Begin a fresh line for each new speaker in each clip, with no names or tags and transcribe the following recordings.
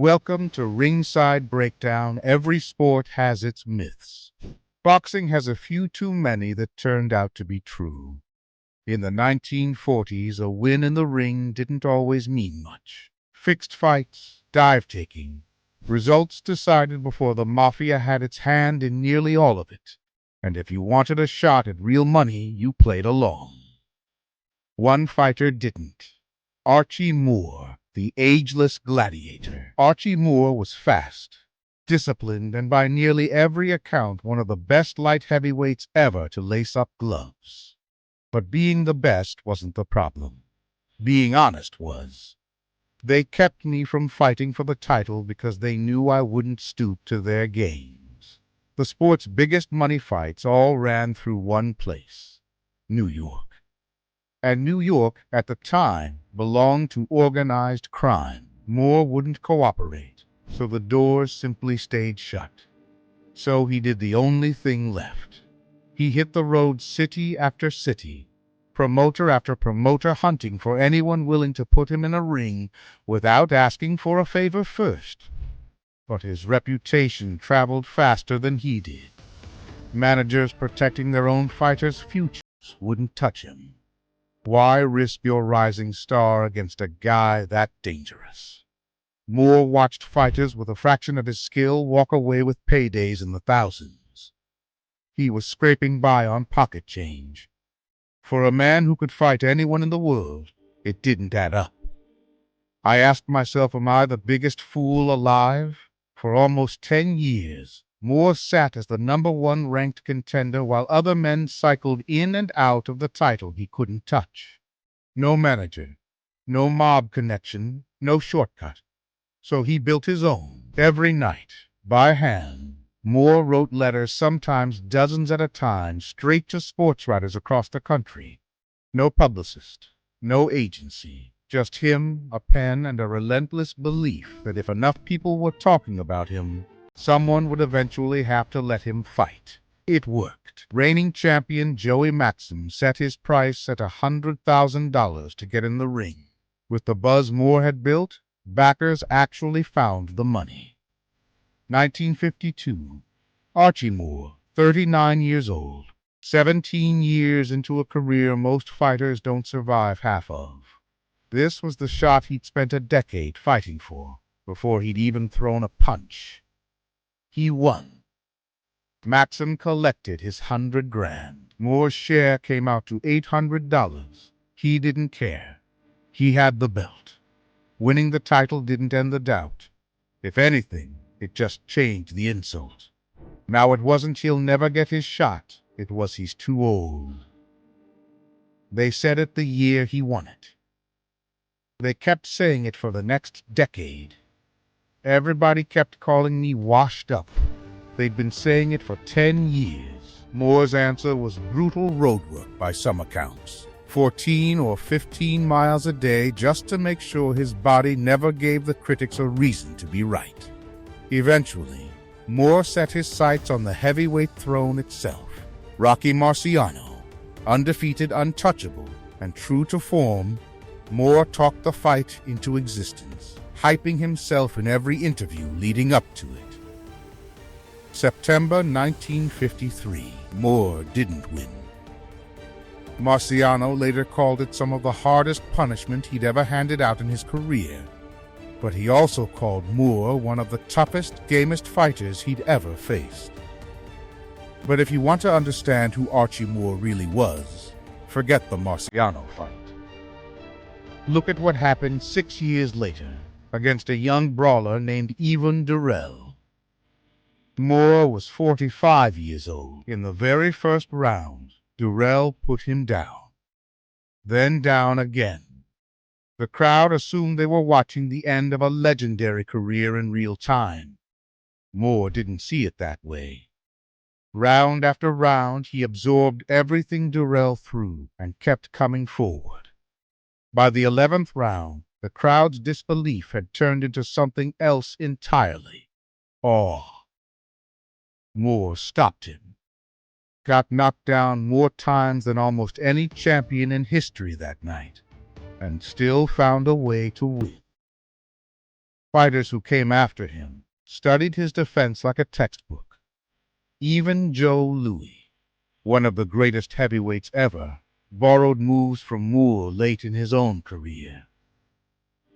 Welcome to Ringside Breakdown. Every sport has its myths. Boxing has a few too many that turned out to be true. In the 1940s, a win in the ring didn't always mean much. Fixed fights, dive-taking, results decided before the mafia had its hand in nearly all of it. And if you wanted a shot at real money, you played along. One fighter didn't. Archie Moore, the ageless gladiator. Archie Moore was fast, disciplined, and by nearly every account one of the best light heavyweights ever to lace up gloves. But being the best wasn't the problem. Being honest was. They kept me from fighting for the title because they knew I wouldn't stoop to their games. The sport's biggest money fights all ran through one place: New York. And New York, at the time, belonged to organized crime. Moore wouldn't cooperate, so the doors simply stayed shut. So he did the only thing left. He hit the road city after city, promoter after promoter, hunting for anyone willing to put him in a ring without asking for a favor first. But his reputation traveled faster than he did. Managers protecting their own fighters' futures wouldn't touch him. Why risk your rising star against a guy that dangerous? Moore watched fighters with a fraction of his skill walk away with paydays in the thousands. He was scraping by on pocket change. For a man who could fight anyone in the world, it didn't add up. I asked myself, am I the biggest fool alive? For almost 10 years, Moore sat as the #1 ranked contender while other men cycled in and out of the title he couldn't touch. No manager, no mob connection, no shortcut. So he built his own. Every night, by hand, Moore wrote letters, sometimes dozens at a time, straight to sports writers across the country. No publicist, no agency. Just him, a pen, and a relentless belief that if enough people were talking about him, someone would eventually have to let him fight. It worked. Reigning champion Joey Maxim set his price at $100,000 to get in the ring. With the buzz Moore had built, backers actually found the money. 1952. Archie Moore, 39 years old, 17 years into a career most fighters don't survive half of. This was the shot he'd spent a decade fighting for, before he'd even thrown a punch. He won. Maxim collected his $100,000. Moore's share came out to $800. He didn't care. He had the belt. Winning the title didn't end the doubt. If anything, it just changed the insult. Now it wasn't he'll never get his shot, it was he's too old. They said it the year he won it. They kept saying it for the next decade. Everybody kept calling me washed up. They'd been saying it for 10 years. Moore's answer was brutal roadwork by some accounts. 14 or 15 miles a day just to make sure his body never gave the critics a reason to be right. Eventually, Moore set his sights on the heavyweight throne itself. Rocky Marciano, undefeated, untouchable, and true to form, Moore talked the fight into existence, hyping himself in every interview leading up to it. September 1953. Moore didn't win. Marciano later called it some of the hardest punishment he'd ever handed out in his career. But he also called Moore one of the toughest, gamest fighters he'd ever faced. But if you want to understand who Archie Moore really was, forget the Marciano fight. Look at what happened 6 years later against a young brawler named Ivan Durrell. Moore was 45 years old. In the very first round, Durrell put him down. Then down again. The crowd assumed they were watching the end of a legendary career in real time. Moore didn't see it that way. Round after round, he absorbed everything Durrell threw and kept coming forward. By the 11th round, the crowd's disbelief had turned into something else entirely: awe. Moore stopped him. Got knocked down more times than almost any champion in history that night, and still found a way to win. Fighters who came after him studied his defense like a textbook. Even Joe Louis, one of the greatest heavyweights ever, borrowed moves from Moore late in his own career.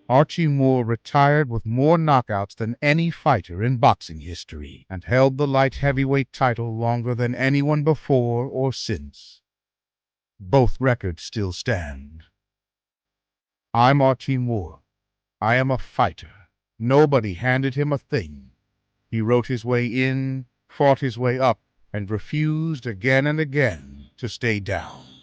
Archie Moore retired with more knockouts than any fighter in boxing history and held the light heavyweight title longer than anyone before or since. Both records still stand. I'm Archie Moore. I am a fighter. Nobody handed him a thing. He wrote his way in, fought his way up, and refused again and again to stay down.